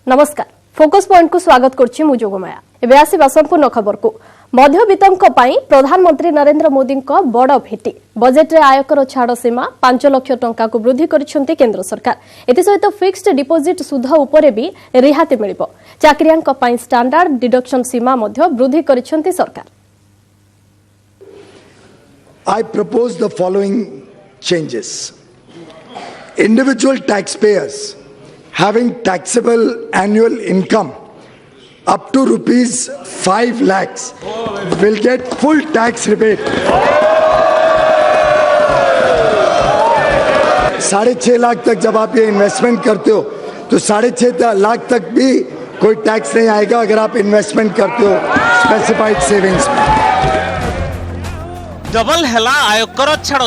नमस्कार focus point को स्वागत करछि मु जोगमाया। एबे आसीबा संपूर्ण खबर को। मध्यवित्तक पई प्रधानमंत्री नरेंद्र मोदी को बड़ भेटी। बजेट रे आयकर छाड़ सीमा 5 लाख टंका को वृद्धि करिसेंती केंद्र सरकार। एति सहित फिक्स्ड डिपोजिट सुध उपरे भी रिहाती मिलिबो। चाकरियांक पई स्टैंडर्ड डिडक्शन सीमा मध्ये वृद्धि करिसेंती सरकार। I propose the following changes. Individual taxpayers having taxable annual income up to rupees 5 lakhs will get full tax rebate. 6.5 lakh तक जब आप ये इन्वेस्टमेंट करते हो तो 6.5 लाख तक भी कोई टैक्स नहीं आएगा अगर आप इन्वेस्टमेंट करते हो स्पेसिफाइड सेविंग्स में। डबल हेला आयकर छाड़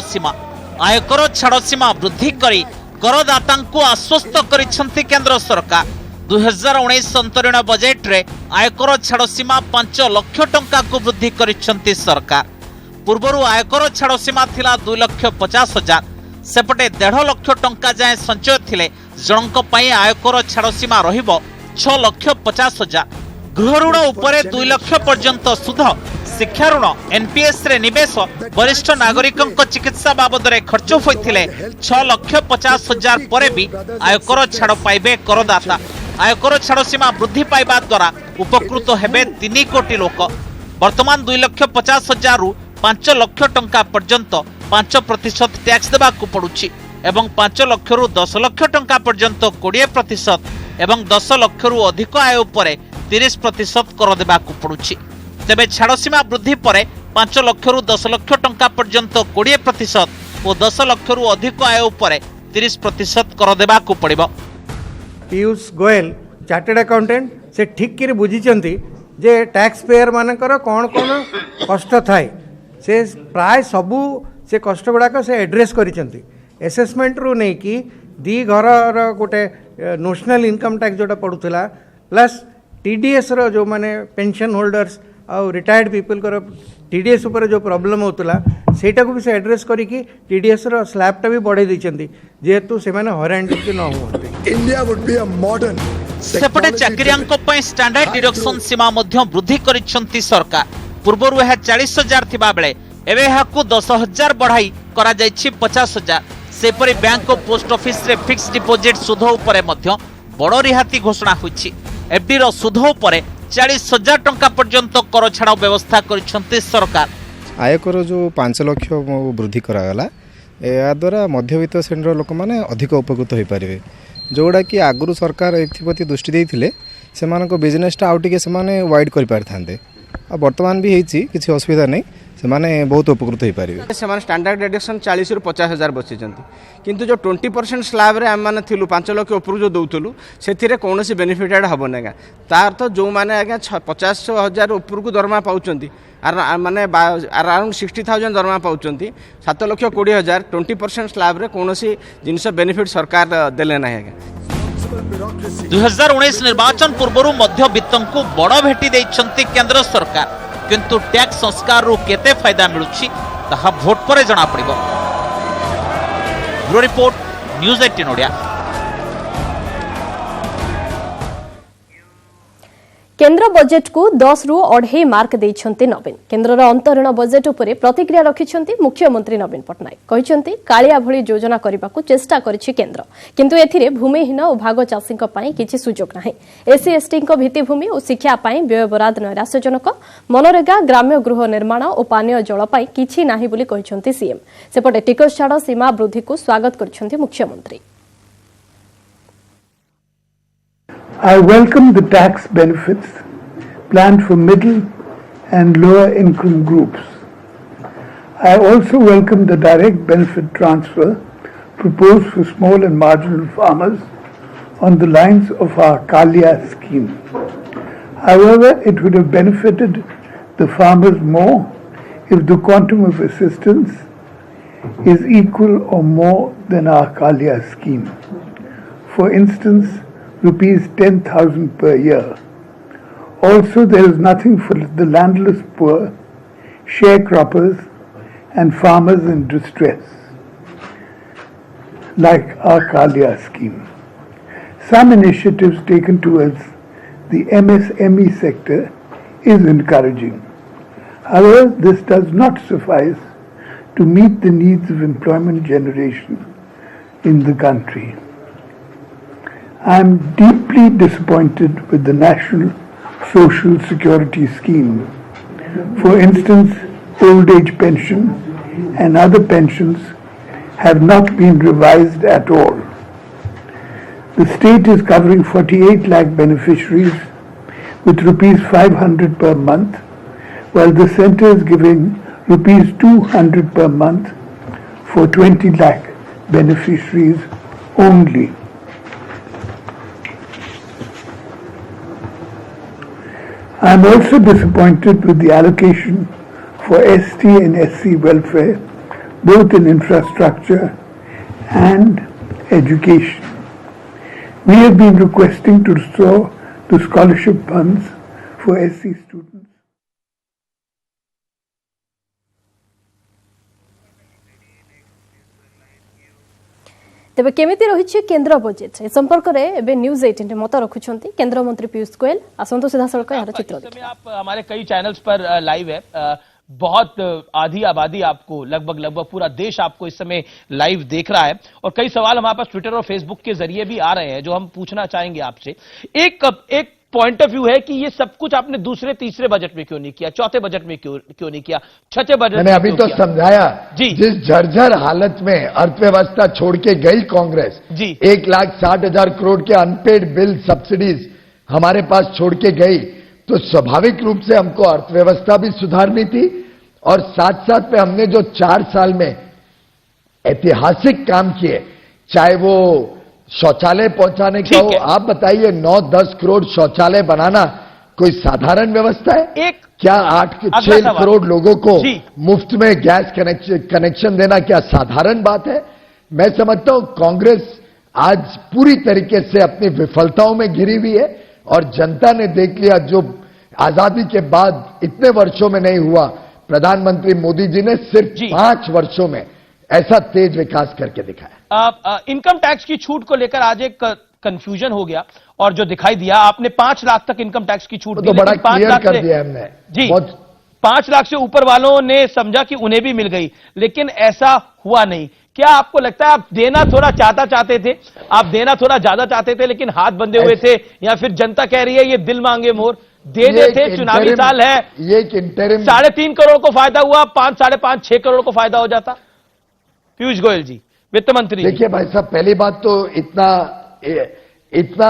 सीमा वृद्धि करी करदातांकु आश्वस्त करिसेंती केंद्र सरकार। 2019 अंतरीण बजेट रे आयकर छाड़ सीमा 5 लाख टंका को वृद्धि करिसेंती सरकार। पूर्वरु आयकर छाड़ सीमा थिला 2,50,000 सेपटे 1.5 लाख टंका जाए संचय थिले जनक पई आयकर छाड़ सीमा रहिबो 6,50,000। गृह ऋण उपरे 2 लाख पर्यंत सुध, शिक्षा ऋण एनपीएस रे निवेश, वरिष्ठ नागरिकों चिकित्सा बाबद रे खर्च होइथिले 6,50,000 परे भी आयकर छाड़ पाइबे करदाता। आयकर छाड़ सीमा वृद्धि पाइबा द्वारा उपकृत हेबे 3 कोटी लोक। वर्तमान 2,50,000 रु 5 लाख टंका पर्यंत 5% टैक्स देबाकू पड़ुछि एवं 5 लाख रु 10 लाख टंका पर्यंत 20% एवं 10 लाख रु अधिक आय उपरे 30% कर देबाकू पड़ुछि। तेबे छाड़ सीमा वृद्धि परे 5 लाख रु 10 लाख टंका पर्यंत 20% और 10 लाख रु अधिक आय उपरे 30% कर देबाकू पड़िबो। पीयूष गोयल चार्टेड अकाउंटेंट से ठीक कर बुझीचंती जे टैक्स पेयर मानकर कौन कौन कष्ट थाए से प्राय सबू से कष्ट गुड़ाक से एड्रेस करिसेंती। एसेसमेंट रू नहीं कि दी घर गोटे नेशनल इनकम टैक्स जोटा पड़ूला प्लस टीडीएस रो जो माने पेंशन होल्डर्स और रिटायर्ड पीपल को टीडीएस उपर जो प्रॉब्लम होतला सेटा को भी से एड्रेस करिकी टीडीएस रो स्लैब टा भी बढ़ाई दैछंती जेतु से माने हरान टिके न होते। India would be a modern सेपटे चाकरियांक पई स्टैंडर्ड डिडक्शन सीमा मध्ये वृद्धि करिसेंती सरकार। पूर्वरु यह 40,000 थिबा बेले एबे यहाकू 10,000 बढ़ाई करा जायछि 50,000। सेपरि बैंक और पोस्ट ऑफिस रे फिक्स डिपोजिट सुध उपरे मध्ये बड़ रिहाती घोषणा होइछि। एफडी रो सुध उपरे 40,000 टंका पर्यंत कर छाड़ व्यवस्था करिसेंती सरकार। आयकर जो 5 लाख वृद्धि करागला या द्वारा मध्यवित्त श्रेणी लोक मैंने अधिक उपकृत हो पारे जोड़ा कि आगु सरकार एप्रति दृष्टि देते से बिजनेसटा आउ टे से वाइड कर पारे बर्तमान भी होती किसी असुविधा नहीं से माने बहुत उपकृत हो पारे। से स्टैंडर्ड डिडक्शन 40 रु 50,000 बची किंतु जो 20% स्लैब रे आम मैंने थिलु 5 लाख ऊपर जो दौलू से कौन बेनिफिटेड हम ना तार तो जो मैंने आज्ञा 50,000 ऊपर को दरमा पाँच माने अराउंड 60,000 दरमा पाँच 7,20,000 20% स्लैब रे कौन जिनस बेनिफिट सरकार देले ना। 2019 निर्वाचन पूर्व मध्यवित्तंकु बड़ भेटी देइछंती केंद्र सरकार किंतु टैक्स संस्कार रु केते फायदा मिलुछि ताहा भोट परे जणा पड़िबो। Bureau report news 18 Odia. केंद्र बजेट को 10 रु 2.5 मार्क देइछंती नवीन। केंद्रर अंतरीण बजेट उपरे प्रतिक्रिया रखिछंती मुख्यमंत्री नवीन पटनायक। कहिछंती कालिया भली योजना करबाकू चेष्टा करिछि केंद्र किंतु एथिरे भूमिहीन और भाग चाषीक पई किछि सुजोग नाही। एससी एसटी को भित्तिभूमि और शिक्षा पई व्यय बराद नैराश्यजनक। मनरेगा ग्राम्य गृह निर्माण और पानीय जल पई किछि नाही बोली कहिछंती सीएम। सेपटे टिकस छाड़ सीमा वृद्धि को स्वागत करिछंती मुख्यमंत्री। I welcome the tax benefits planned for middle and lower income groups. I also welcome the direct benefit transfer proposed for small and marginal farmers on the lines of our Kalia scheme. However, it would have benefited the farmers more if the quantum of assistance is equal or more than our Kalia scheme. For instance, rupees 10,000 per year. Also, there is nothing for the landless poor, sharecroppers and farmers in distress, like our Kalia scheme. some initiatives taken towards the MSME sector is encouraging. However, this does not suffice to meet the needs of employment generation in the country. I am deeply disappointed with the National Social Security Scheme. For instance, old age pension and other pensions have not been revised at all. The state is covering 48 lakh beneficiaries with rupees 500 per month, while the centre is giving rupees 200 per month for 20 lakh beneficiaries only. I am also disappointed with the allocation for ST and SC welfare, both in infrastructure and education. We have been requesting to restore the scholarship funds for SC students. तेबे केमिति रही केन्द्र budget ए संपर्क में news 18 मत रखुंट केंद्र मंत्री पीयूष गोयल आसंतु सीधा सड़क यार चित्र देखिए। आप हमारे कई चैनल्स पर लाइव है, बहुत आधी आबादी आपको लगभग पूरा देश आपको इस समय लाइव देख रहा है और कई सवाल हमारे पास ट्विटर और फेसबुक के जरिए भी आ रहे हैं जो हम पूछना चाहेंगे आपसे। एक पॉइंट ऑफ व्यू है कि ये सब कुछ आपने दूसरे तीसरे बजट में क्यों नहीं किया, चौथे बजट में क्यों नहीं किया, छठे बजट में मैंने अभी तो समझाया जी। जिस जर्जर हालत में अर्थव्यवस्था छोड़ के गई कांग्रेस जी, 1,60,000 करोड़ के अनपेड बिल सब्सिडीज हमारे पास छोड़ के गई, तो स्वाभाविक रूप से हमको अर्थव्यवस्था भी सुधारनी थी और साथ साथ में हमने जो 4 साल में ऐतिहासिक काम किए, चाहे वो शौचालय पहुंचाने का हो, आप बताइए 9-10 करोड़ शौचालय बनाना कोई साधारण व्यवस्था है? क्या 8-6 करोड़ लोगों को मुफ्त में गैस कनेक्शन देना क्या साधारण बात है? मैं समझता हूं कांग्रेस आज पूरी तरीके से अपनी विफलताओं में घिरी हुई है और जनता ने देख लिया जो आजादी के बाद इतने वर्षों में नहीं हुआ, प्रधानमंत्री मोदी जी ने सिर्फ 5 वर्षों में ऐसा तेज विकास करके दिखाया। इनकम टैक्स की छूट को लेकर आज एक कंफ्यूजन हो गया और जो दिखाई दिया आपने 5 लाख तक इनकम टैक्स की छूट दी, तो बड़ा क्लियर कर दिया हमने जी। 5 लाख से ऊपर वालों ने समझा कि उन्हें भी मिल गई, लेकिन ऐसा हुआ नहीं। क्या आपको लगता है आप देना थोड़ा चाहते थे, आप देना थोड़ा ज्यादा चाहते थे लेकिन हाथ बंधे हुए थे, या फिर जनता कह रही है ये दिल मांगे मोर दे देते? चुनावी साल है, ये 3.5 करोड़ को फायदा हुआ, 5-6 करोड़ को फायदा हो जाता। पीयूष गोयल जी, वित्त मंत्री। देखिए भाई साहब, पहली बात तो इतना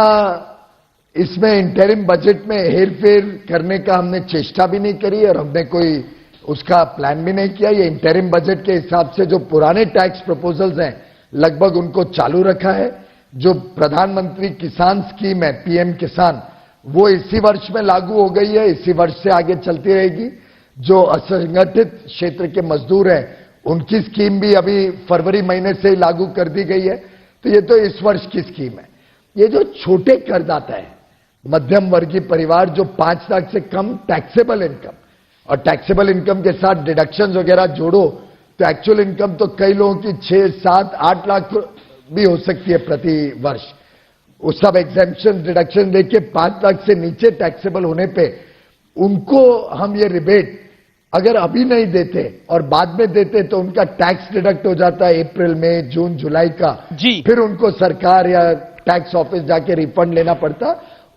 इसमें इंटरिम बजट में हेरफेर करने का हमने चेष्टा भी नहीं करी और हमने कोई उसका प्लान भी नहीं किया। ये इंटरिम बजट के हिसाब से जो पुराने टैक्स प्रपोजल्स हैं लगभग उनको चालू रखा है। जो प्रधानमंत्री किसान स्कीम है पीएम किसान, वो इसी वर्ष में लागू हो गई है, इसी वर्ष से आगे चलती रहेगी। जो असंगठित क्षेत्र के मजदूर हैं उनकी स्कीम भी अभी फरवरी महीने से ही लागू कर दी गई है, तो ये तो इस वर्ष की स्कीम है। ये जो छोटे करदाता है, मध्यम वर्गीय परिवार जो 5 लाख से कम टैक्सेबल इनकम और टैक्सेबल इनकम के साथ डिडक्शंस वगैरह जोड़ो तो एक्चुअल इनकम तो कई लोगों की 6, 7, 8 लाख भी हो सकती है प्रति वर्ष। उस सब एग्जेम्पशन डिडक्शन लेके 5 लाख से नीचे टैक्सेबल होने पे उनको हम ये रिबेट अगर अभी नहीं देते और बाद में देते तो उनका टैक्स डिडक्ट हो जाता है अप्रैल, मई, जून, जुलाई का जी। फिर उनको सरकार या टैक्स ऑफिस जाके रिफंड लेना पड़ता,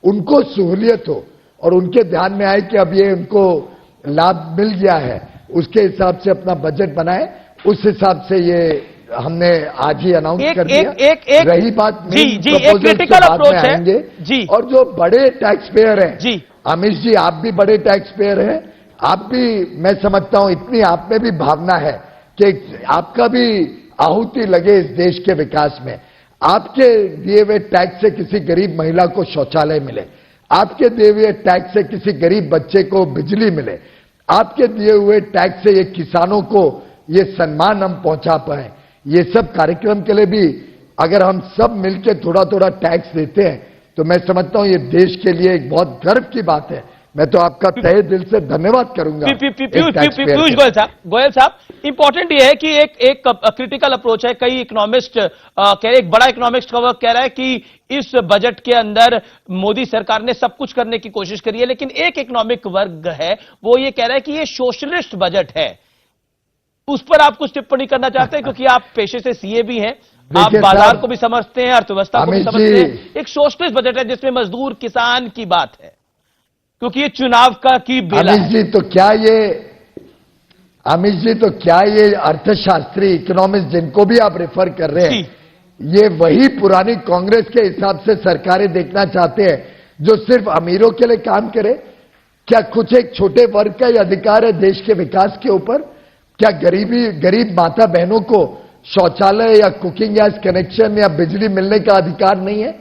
उनको सहूलियत हो और उनके ध्यान में आए कि अब ये उनको लाभ मिल गया है, उसके हिसाब से अपना बजट बनाए। उस हिसाब से ये हमने आज ही अनाउंस कर दिया। रही बात क्रिटिकल अप्रोच आएंगे जी। और जो बड़े टैक्स पेयर हैं जी, अमित जी आप भी बड़े टैक्स पेयर हैं, आप भी मैं समझता हूं इतनी आप में भी भावना है कि आपका भी आहुति लगे इस देश के विकास में। आपके दिए हुए टैक्स से किसी गरीब महिला को शौचालय मिले, आपके दिए हुए टैक्स से किसी गरीब बच्चे को बिजली मिले, आपके दिए हुए टैक्स से ये किसानों को ये सम्मान हम पहुंचा पाए। ये सब कार्यक्रम के लिए भी अगर हम सब मिलकर थोड़ा थोड़ा टैक्स देते हैं तो मैं समझता हूं ये देश के लिए एक बहुत गर्व की बात है मैं तो आपका तहे दिल से धन्यवाद करूंगा। पीयूष गोयल साहब, इंपॉर्टेंट ये है कि एक क्रिटिकल अप्रोच है। कई इकोनॉमिस्ट एक बड़ा इकोनॉमिस्ट कह रहा है कि इस बजट के अंदर मोदी सरकार ने सब कुछ करने की कोशिश करी है, लेकिन एक इकोनॉमिक वर्ग है वो ये कह रहा है कि ये सोशलिस्ट बजट है। उस पर आप कुछ टिप्पणी करना चाहते हैं, क्योंकि आप पेशे से सीए भी हैं, आप बाजार को भी समझते हैं, अर्थव्यवस्था को भी समझते हैं। एक सोशलिस्ट बजट है जिसमें मजदूर किसान की बात है, क्योंकि ये चुनाव की बेला है। अमित जी तो क्या ये अर्थशास्त्री इकोनॉमिस्ट जिनको भी आप रेफर कर रहे हैं, ये वही पुरानी कांग्रेस के हिसाब से सरकारें देखना चाहते हैं जो सिर्फ अमीरों के लिए काम करे? क्या कुछ एक छोटे वर्ग का ही अधिकार है देश के विकास के ऊपर? क्या गरीब माता बहनों को शौचालय या कुकिंग गैस कनेक्शन या बिजली मिलने का अधिकार नहीं है?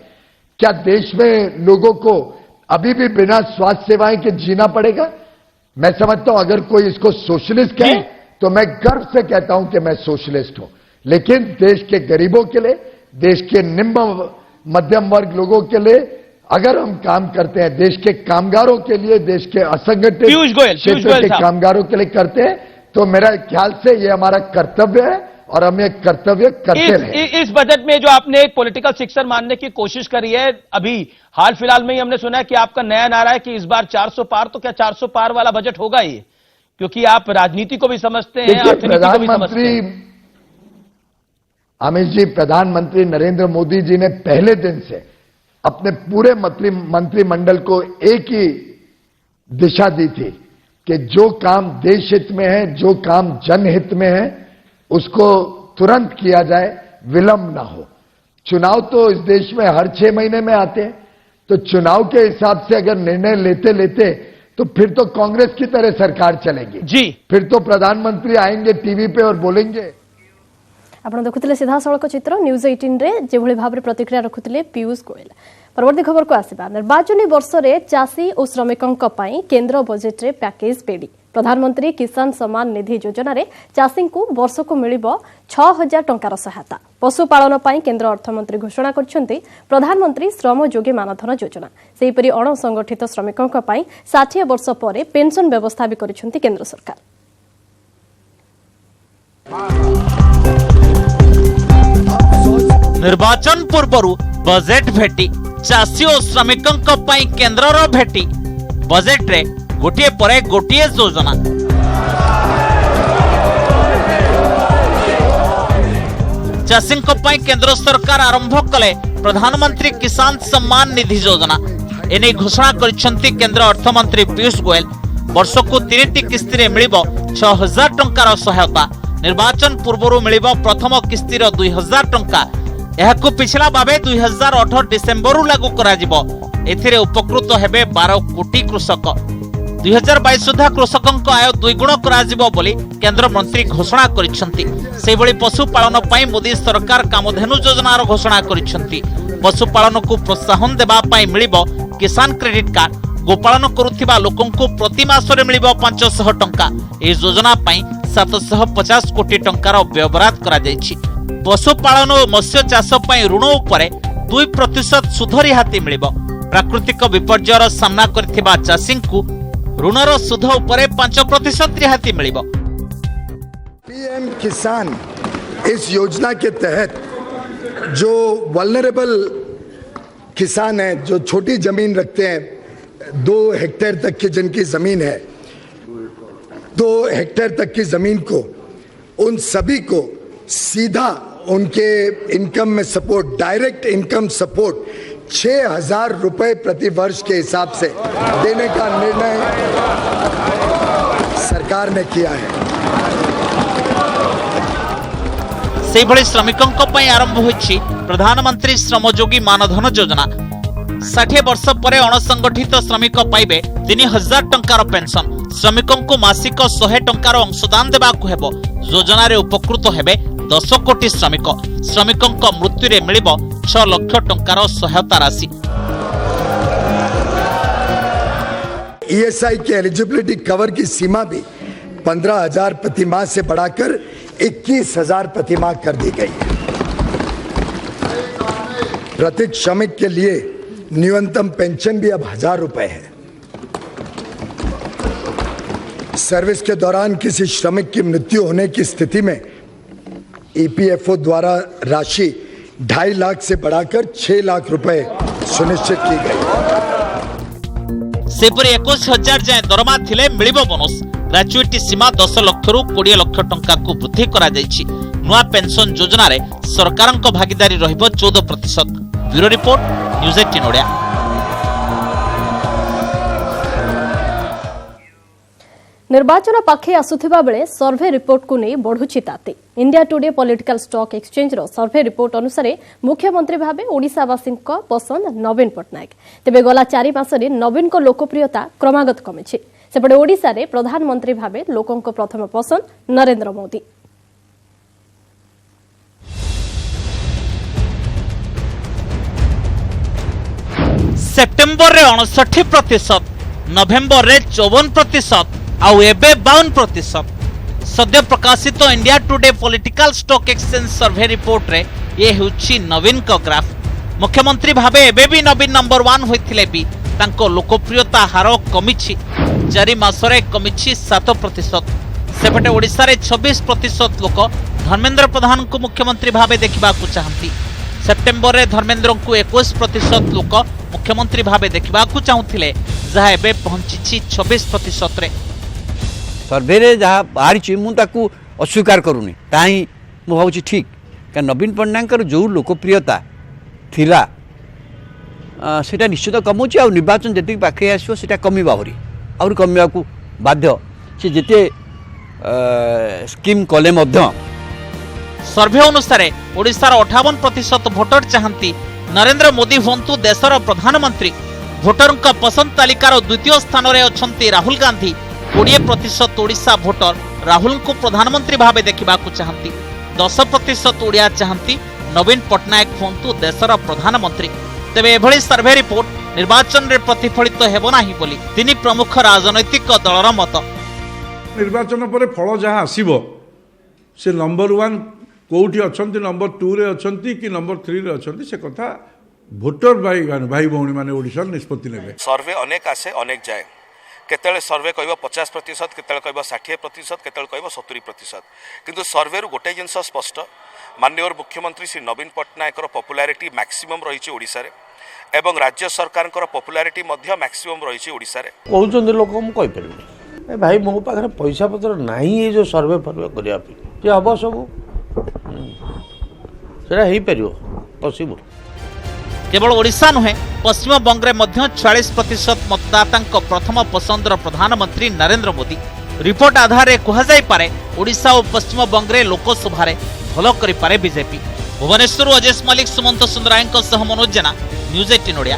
क्या देश में लोगों को अभी भी बिना स्वास्थ्य सेवाएं के जीना पड़ेगा? मैं समझता हूं अगर कोई इसको सोशलिस्ट कहे तो मैं गर्व से कहता हूं कि मैं सोशलिस्ट हूं, लेकिन देश के गरीबों के लिए, देश के निम्न मध्यम वर्ग लोगों के लिए अगर हम काम करते हैं, देश के कामगारों के लिए, देश के असंगठित क्षेत्र के कामगारों के लिए करते हैं, तो मेरा ख्याल से ये हमारा कर्तव्य है और हम ये कर्तव्य करते रहे। इस बजट में जो आपने एक पॉलिटिकल सिक्सर मानने की कोशिश करी है, अभी हाल फिलहाल में ही हमने सुना है कि आपका नया नारा है कि इस बार 400 पार, तो क्या 400 पार वाला बजट होगा ये? क्योंकि आप राजनीति को भी समझते हैं, अर्थनीति को भी समझते हैं। अमित जी, प्रधानमंत्री नरेंद्र मोदी जी ने पहले दिन से अपने पूरे मंत्रिमंडल को एक ही दिशा दी थी कि जो काम देश हित में है, जो काम जनहित में है, उसको तुरंत किया जाए, विलंब ना हो। चुनाव तो इस देश में हर 6 महीने में आते हैं, तो चुनाव के हिसाब से अगर निर्णय लेते लेते तो फिर तो कांग्रेस की तरह सरकार चलेगी जी। फिर तो प्रधानमंत्री आएंगे टीवी पे और बोलेंगे। आपण देखुले सीधा सड़क चित्र न्यूज 18 रे जेभଳି भाबरे प्रतिक्रिया रखुतिले पीयूष गोयल। परवर्ती खबर को आसिबा। निर्वाचनी वर्ष रे चासी और श्रमिकंक पई केंद्र बजेट रे पैकेज पेडी। प्रधानमंत्री किसान सम्मान निधि योजना रे चासी को वर्ष को मिलिबो 6000 टंकार सहायता। पशुपालन पई केंद्र अर्थमंत्री घोषणा करछन्ती प्रधानमंत्री श्रम योगी मानधन योजना। सेहिपरि अणसंगठित श्रमिकंक पई 60 वर्ष परे पेंशन व्यवस्था भी करछन्ती केंद्र सरकार। निर्वाचन पूर्व बजेट भेटी चाषी और श्रमिकों पई केंद्रर भेटी। बजेट रे गोटिए परे गोटिए योजना। चाषी पई केंद्र सरकार आरंभ कले प्रधानमंत्री किसान सम्मान निधि योजना। एने घोषणा करिसेंती केंद्र अर्थमंत्री पीयूष गोयल। वर्ष को 3टी किस्ती रे मिलिबो 6000 टंकार सहायता। निर्वाचन पूर्व मिलिबो प्रथम किस्तीर 2000 टंका। एहाकु पिछला भावे 2018 डिसेंबर लागू करा जिवो। एथिरे उपकृत हेबे 12 कोटी कृषक। 2022 सुधा कृषकक आय द्विगुण करा जिवो बोली केंद्र मंत्री घोषणा करिसेंती। सेबळी पशुपालन पई मोदी सरकार कामधेनु योजनार घोषणा करिसेंती। पशुपालन को प्रोत्साहन देबा पई मिलिबो किसान क्रेडिट कार्ड। गोपालन करुथिबा लोकंकु प्रति मासरे मिलिबो 500 टंका। ए योजना पई 750 कोटी टंकार व्यवहार करा जायछि। पशुपालन और मत्स्य चाष पई ऋण उपरे 2% सुध रिहाती मिलिबो। प्राकृतिक विपर्ययर सामना करथिबा चाषींकु ऋणर सुध उपरे 5% रिहाती मिलिबो। पीएम किसान इस योजना के तहत जो वल्नरेबल किसान हैं, जो छोटी जमीन रखते हैं, 2 हेक्टेयर तक की जिनकी जमीन है, 2 हेक्टेयर तक की जमीन को, उन सभी को सीधा उनके इनकम में सपोर्ट, डायरेक्ट इनकम सपोर्ट 6000 रुपए प्रति वर्ष के हिसाब से देने का निर्णय सरकार ने किया है। सेभଳି श्रमिकों पई आरंभ होइछि प्रधानमंत्री श्रम योगी मानधन योजना। 60 वर्ष पर अणसंगठित श्रमिक पाइबे 3000 टंकार पेंशन। श्रमिकों को मासिक 100 टंकार अंशदान देबाकु हेबो। योजना रे उपकृत हेबे 10 कोटी श्रमिक। श्रमिकों मृत्यु रे मिलिबो 6 लाख टंकार सहायता राशि। ईएसआई के एलिजिबिलिटी कवर की सीमा भी 15,000 प्रति माह से बढ़ाकर 21,000 प्रति माह कर दी गई है। प्रत्येक श्रमिक के लिए न्यूनतम पेंशन भी अब 1000 रुपए है। सर्विस के दौरान किसी श्रमिक की मृत्यु होने की स्थिति में ईपीएफओ द्वारा राशि 2.5 लाख से बढ़ाकर 6 लाख रुपए सुनिश्चित की गई। सेपरी 21,000 जाए दरमा थिले मिलिबो बोनस। ग्रेजुएटी सीमा 10 लाख रु 20 लाख टंका को वृद्धि करा जायछि। नुआ पेंशन योजना रे सरकारक भागीदारी रहिबो 14%। Bureau report news 18 Odia. निर्वाचन पाखे आसुथिबा बेले सर्वे रिपोर्ट को नहीं बढ़ुछि ताती। India today political stock exchange रो सर्वे रिपोर्ट अनुसार मुख्यमंत्री भाबे ओडिशावासी पसंद नवीन पटनायक। तेबे गला 4 मासरे नवीन को लोकप्रियता क्रमागत कमिछि। सेपटे ओडिशा रे प्रधानमंत्री भाबे लोकंक प्रथम पसंद नरेंद्र मोदी। सेप्टेम्बर रे 59%, नवेम्बर रे 54%, आउ एबे 52%। सद्य प्रकाशित India today political stock exchange survey report रे ये होछि नवीन का ग्राफ। मुख्यमंत्री भाबे एबे भी नवीन नंबर 1 होइथिले भी तांको लोकप्रियता हार कमिछि। 4 मासरे कमिछि 7%। सेपटे ओडिसा रे 26% लोक धर्मेंद्र प्रधान को मुख्यमंत्री भाबे देखिबा को चाहंती। सेप्टेम्बर रे धर्मेंद्र को 21% लोक मुख्यमंत्री भाबे देखिबा को चाहुथिले, जहा एबे पहुंची 26% रे। सर्वे रे जहाँ बाहरी मुझे अस्वीकार करूनी ताही मु भावी ठीक क्या नवीन पट्टनायक जो लोकप्रियता थिला सेटा निश्चित कमुची आ निर्वाचन जी पाखे आसो से कमिबा आहरी कमिया को बाध्य से जिते स्कीम कले मध्य। सर्वे अनुसार ओडिशार 58% भोटर चाहती नरेंद्र मोदी हुंतु देशर प्रधानमंत्री। भोटर पसंद तालिकार द्वितीय स्थान में अच्छा राहुल गांधी। 20% ओडिशा भोटर राहुल को प्रधानमंत्री भावे देखा चाहती। 10% ओडिया चाहती नवीन पट्टनायक हुंतु देशर प्रधानमंत्री। तेबे एभली सर्वे रिपोर्ट निर्वाचन रे प्रतिफलित हेबो नाही बोली तीन प्रमुख राजनैतिक दलर मत। निर्वाचन पर फल जहाँ आसीबो से नंबर 1 कोठी अछंती, नंबर 2 रे अछंती कि नंबर 3 रे अछंती से कथा भोटर भाई भौणी माने ओडिसा निष्पत्ति नेबे। सर्वे अनेक आसे अनेक जाए। केतले सर्वे कहबो 50%, केतले कहबो 60%, केतले कहबो 70%। किंतु सर्वे रु गोटे जिंस स्पष्ट, माननीय मुख्यमंत्री श्री नवीन पट्टनायक पॉपुलारिटी मैक्सिमम रही ओडिसा रे एवं राज्य सरकार पॉपुलारिटी मध्य मैक्सिमम रही ओडिसा रे। कहउचंदी लोक हम कहि परबे भाई मो पाखरे पैसा पत्र नाही ए जो सर्वे फर्वे करिया पे जे हबो सब सेरा हेई परियो पॉसिबल। केवल ओडिशा नुहे पश्चिम बंगरे मध्य 40% मतदाता प्रथम पसंदर प्रधानमंत्री नरेंद्र मोदी। रिपोर्ट आधार कह जाई पारे ओडिशा और पश्चिम बंगरे लोकसभा रे भल करि पारे बीजेपी। भुवनेश्वर अजेश मलिक, सुमंत सुंदरायक सह मनोज जेना, न्यूज 18 ओडिया।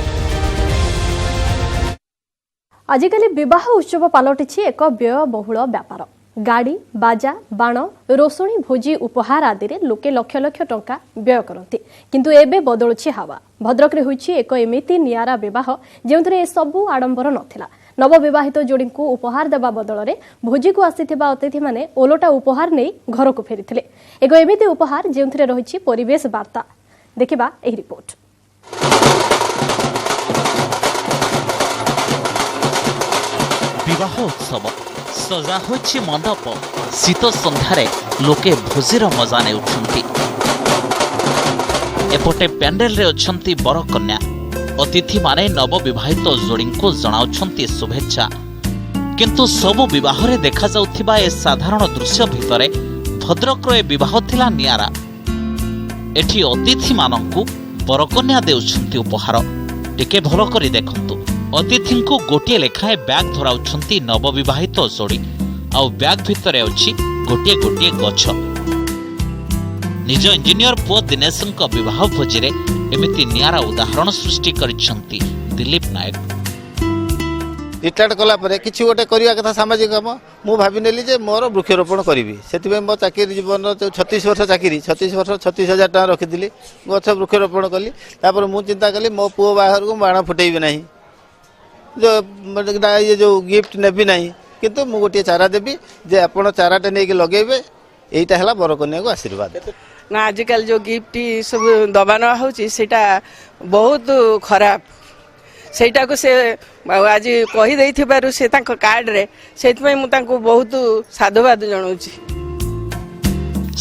आजिकाली विवाह उत्सव पलटिछि एक व्ययबहुल व्यापार। गाड़ी, बाजा, बाण, रोषणी, भोजी, उपहार आदि रे लोके लक्ष लक्ष टंका व्यय करती। किंतु एबे बदलुछि हावा। भद्रक रे होइछि एक एमिति नियारा विवाह जेउथरे ए सबु आडंबर नथिला। नवविवाहित जोड़ी को उपहार देवा बदल रे भोजी को आसीथिबा अतिथि माने ओलोटा उपहार नै घर को फेरिथिले। एक एमिति उपहार जेउथरे रहिछि परिवेश वार्ता। देखिबा एही रिपोर्ट। विवाह उत्सव सजा होछि मंडप। शीत संध्यारे लोके भोजीर मजा नेउछंती। एपटे पैंडेल रे अछंती बर कन्या। अतिथि माने नवविवाहित जोड़ी को जणाउछंती शुभेच्छा। किंतु सबु विवाह रे देखा जाउथिबा ए साधारण दृश्य भितरे भद्रक रे विवाह थिला नियारा। एठी अतिथि मानंकु बर कन्या देउछंती उपहार। टिके भलो करी देखंतु। अतिथि को गोटे लेखाएं बैग धराउछंती नवविवाहित जोड़ी। आउ बैग भितरे अछि गोटे गोटे गछ। निज इंजीनियर पुओ दिनेशंक विवाह भोजी रे एमिति नियारा उदाहरण सृष्टि करिसंती दिलीप नायक। रिटायर्ड कला परे किछि गोटे करिया कथा सामाजिक काम मु भाबी नेली जे मोर वृक्षरोपण करिवि। सेतिबे मो चाकरी जीवन 36 वर्ष चाकरी 36 वर्ष 36,000 टका रखिदिली। गछ वृक्षरोपण कली। तापर मु चिंता कली मो पुओ बाहर को बाण फुटेइबे नाही, जो ये जो गिफ्ट नेबी नहीं, किंतु मु गोटे चारा देवी जे आपण चाराटे नहीं लगे। यहीटा है बर कन्या को आशीर्वाद ना। आजिकल जो गिफ्ट सब दबान होता बहुत खराब। सेटा को से आज कही देइथिबारु से तांको कार्ड रे सेतमै मु तांको बहुत साधुवाद जणाउछि।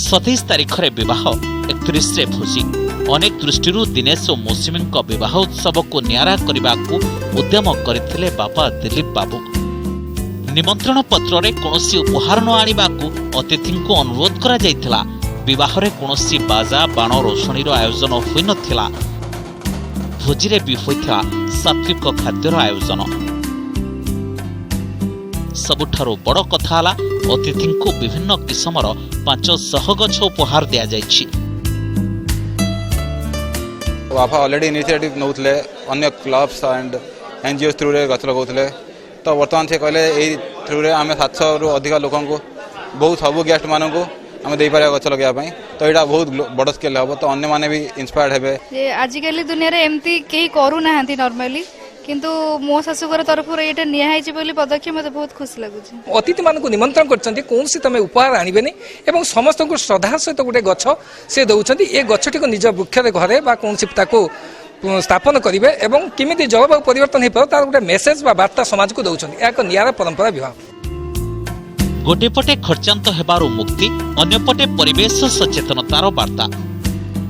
27 तारिख रे विवाह 31 रे भोजी अनेक दृष्टिरू दिनेश और मौसुमी विवाह उत्सव को न्यारा करने उद्यम करथिले बापा दिलीप बाबू। निमंत्रण पत्र रे कोनोसी उपहार न आनिबा अतिथि को अनुरोध करा जायथिला। विवाह रे कोनोसी बाजा बाण रोषणी आयोजन होई नथिला। भोजी रे भी होइथिला सात्विक खाद्यर आयोजन। सबुठारो बड़ कथा हला अतिथि को विभिन्न किस्मर 500 गछ उपहार दिया जायछि। बापा ऑलरेडी इनिशिएटिव नौले अन्य क्लब्स एंड एनजीओ थ्रू रे गछ लगाउले तो वर्तमान से कहले एई थ्रू रे आमे 700 रु अधिक लोकन को बहुत सब गेस्ट मानन को आमे देई पारे गछ लगाया पई तो एटा बहुत बड़ स्केल हबो तो अन्य माने भी इंस्पायर्ड हेबे। जे आजिकली दुनिया रे एम्ति केही करू नाहंती नॉर्मली किंतु मो शाशुगर तरफ ये निहाई बोली पदक्षेप मत बहुत खुशी लगुच। अतिथि मान निमंत्रण कर कौन तुम उपहार आनबेनि और समस्त को श्रद्धा सहित गोटे गछ से दौरान ये गछटी को निज वृक्ष घरे कौन स्थापन करेंगे और किमी जलवायु परिवर्तन हो पार गोटे मेसेज वार्ता समाज को दौरान यह एक नियारा परंपरा विवाह। गोटे पटे खर्चांत हेबारु मुक्ति अन्य पटे परिवेश सचेतनतार वार्ता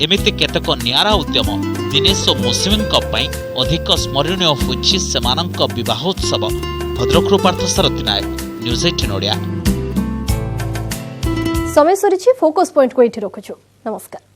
एमिति केतक नियारा उद्यम दिनेश और मौसुमी अधिक स्मरणीय होछि सेमानंक विवाहोत्सव। भद्रकରୁ पार्थ सारथी नायक, न्यूज 18 ओडिया। समय सरीछि फोकस पॉइंट को एठी रखुछु। नमस्कार।